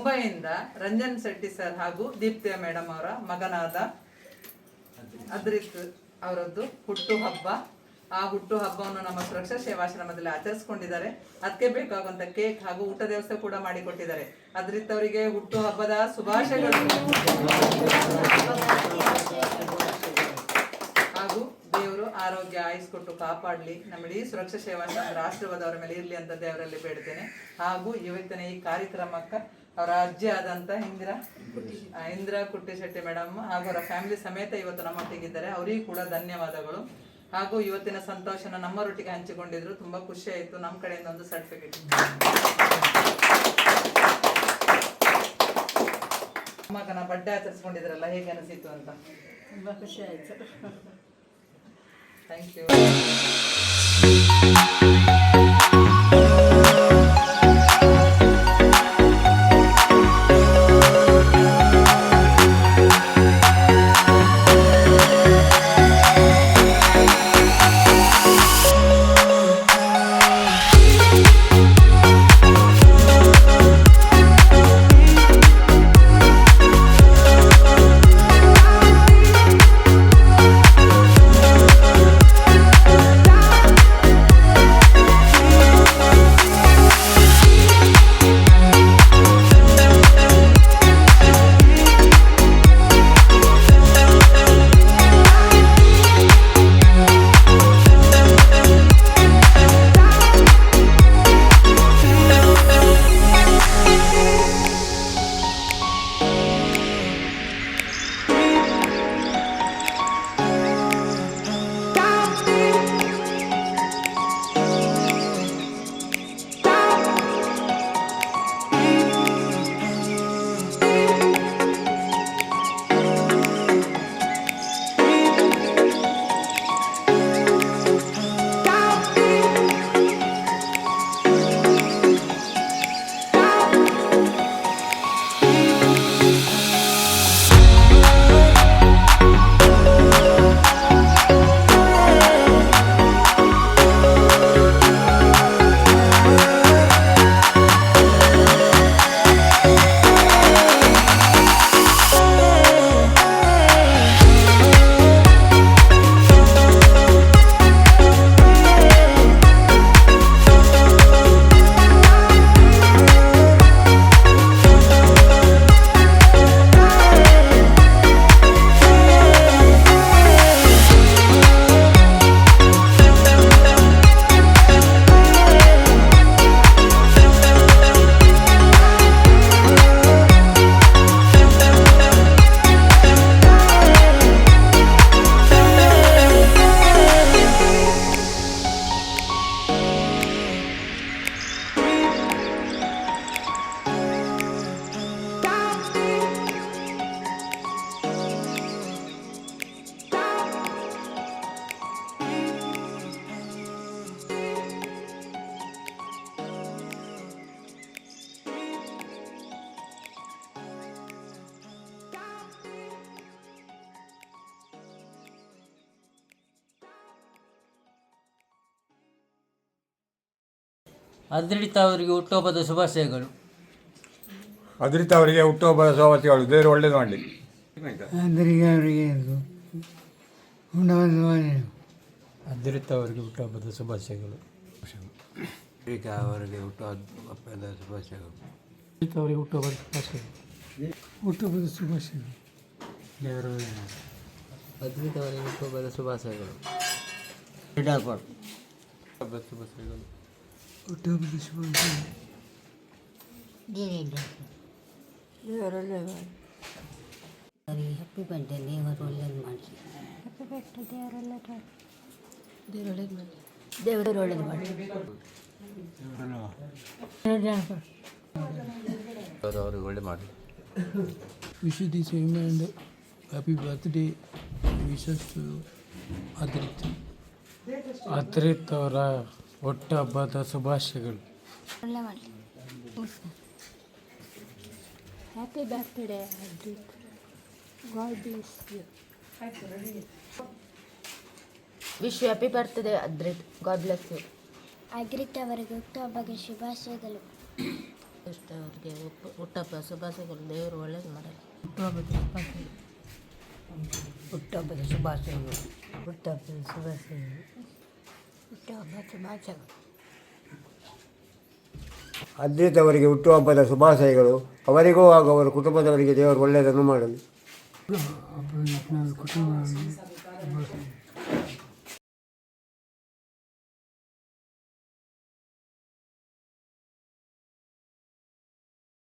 ಮುಂಬೈಯಿಂದ Ranjan Shetty sir ಹಾಗೂ ದೀಪ್ತಿಯ madam ಅವರ ಮಗನಾದ ಅದ್ರಿತ್ ಅವರದ್ದು ಹುಟ್ಟುಹಬ್ಬ. ಆ ಹುಟ್ಟುಹಬ್ಬವನ್ನು ನಮ್ಮ ಸುರಕ್ಷಾ ಸೇವಾಶ್ರಮದಲ್ಲಿ ಆಚರಿಸಿಕೊಂಡಿದ್ದಾರೆ. ಅದಕ್ಕೆ ಬೇಕಾಗುವಂತ ಕೇಕ್ ಹಾಗೂ ಊಟದ ವ್ಯವಸ್ಥೆ ಕೂಡ ಮಾಡಿಕೊಟ್ಟಿದ್ದಾರೆ. ಅದ್ರಿತ್ ಅವರಿಗೆ ಹುಟ್ಟುಹಬ್ಬದ ಶುಭಾಶಯಗಳು ಹಾಗೂ ದೇವರು ಆರೋಗ್ಯ ಆಯುಸ್ ಕೊಟ್ಟು ಕಾಪಾಡಲಿ. ನಮ್ಮ ಇಡೀ ಸುರಕ್ಷಾ ಸೇವಾಶ್ರಮದ ಆಶೀರ್ವಾದ ಅವರ ಮೇಲೆ ಇರಲಿ ಅಂತ ದೇವರಲ್ಲಿ ಬೇಡ್ತೇನೆ. ಹಾಗೂ ಇವತ್ತಿನ ಈ ಕಾರ್ಯಕ್ರಮಕ್ಕೆ ಅವರ ಅಜ್ಜಿ ಆದಂತ ಇಂದಿರಾ ಕುಟ್ಟಿಶೆಟ್ಟಿ ಮೇಡಮ್ ಹಾಗೂ ಅವರ ಫ್ಯಾಮಿಲಿ ಸಮೇತ ಇವತ್ತು ನಮ್ಮೊಟ್ಟಿಗಿದ್ದಾರೆ. ಅವರಿಗೂ ಕೂಡ ಧನ್ಯವಾದಗಳು. ಹಾಗೂ ಇವತ್ತಿನ ಸಂತೋಷನ ನಮ್ಮರೊಟ್ಟಿಗೆ ಹಂಚಿಕೊಂಡಿದ್ರು. ತುಂಬಾ ಖುಷಿ ಆಯ್ತು. ನಮ್ಮ ಕಡೆಯಿಂದ ಒಂದು ಸರ್ಟಿಫಿಕೇಟ್. ಮಗನ ಬರ್ಡೇ ಆಚರಿಸ್ಕೊಂಡಿದ್ರಲ್ಲ, ಹೇಗೆ ಅನಿಸಿತು ಅಂತ? ತುಂಬಾ ಖುಷಿ ಆಯ್ತು. Thank you. ಅದ್ರಿತ್ ಅವರಿಗೆ ಹುಟ್ಟುಹಬ್ಬದ ಶುಭಾಶಯಗಳು. ಅದ್ರಿತ್ ಅವರಿಗೆ ಹುಟ್ಟುಹಬ್ಬದ ಶುಭಾಶಯಗಳು. ದೇವರು ಒಳ್ಳೇದು ಮಾಡಲಿ. ಅದ್ರಿತ್ ಅವರಿಗೆ ಹುಟ್ಟುಹಬ್ಬದ ಶುಭಾಶಯಗಳು. ಅವರಿಗೆ ಹುಟ್ಟುಹಬ್ಬದ ಶುಭಾಶಯಗಳು. ಅವರಿಗೆ ಹುಟ್ಟುಹಬ್ಬದ ಶುಭಾಶಯಗಳು. ಹುಟ್ಟುಹಬ್ಬದ ಶುಭಾಶಯಗಳು. ದೇವರು ಅದ್ರಿತ್ ಅವರಿಗೆ ಹುಟ್ಟುಹಬ್ಬದ ಶುಭಾಶಯಗಳು. ಹಬ್ಬದ ಶುಭಾಶಯಗಳು. ಹುಟ್ಟುಹಬ್ಬದ ಶುಭಾಶಯಗಳು. ದೇವರೊಳ್ಳೆ ಮಾಡಿ. Happy birthday. ದೇವರು ಒಳ್ಳೇದು ಮಾಡಿ. Happy birthday. ದೇವರು ಒಳ್ಳೇದು ಮಾಡಿ. ದೇವರು ಒಳ್ಳೇದು ಮಾಡಿ. ಅವ್ರಿಗೆ ಒಳ್ಳೆ ಮಾಡಿ. Wish the same and happy birthday wishes to Adrith. Adrith ಅವರ ಹುಟ್ಟುಹಬ್ಬದ ಶುಭಾಶಯಗಳು. ಒಳ್ಳೆ ಮಾಡಿ. Happy birthday Adrith. God bless you. Wish you happy birthday Adrith. God bless you. Adrith ಅವರಿಗೆ ಹುಟ್ಟುಹಬ್ಬದ ಶುಭಾಶಯಗಳು. ಇಷ್ಟ ಅವರಿಗೆ ಹುಟ್ಟಹಬ್ಬ ಶುಭಾಶಯಗಳು. ದೇವರು ಒಳ್ಳೇದು ಮಾಡಲಿ. ಹುಟ್ಟುಹಬ್ಬದ ಶುಭಾಶಯಗಳು. ಹುಟ್ಟುಹಬ್ಬದ ಶುಭಾಶಯಗಳು. ಹುಟ್ಟುಹಬ್ಬದ ಶುಭಾಶಯಗಳು. ಅದ್ರಿತ್ ಅವರಿಗೆ ಹುಟ್ಟುಹಬ್ಬದ ಶುಭಾಶಯಗಳು. ಅವರಿಗೂ ಹಾಗೂ ಅವರ ಕುಟುಂಬದವರಿಗೆ ದೇವರು ಒಳ್ಳೆಯದನ್ನು ಮಾಡಲಿ. ಕುಟುಂಬ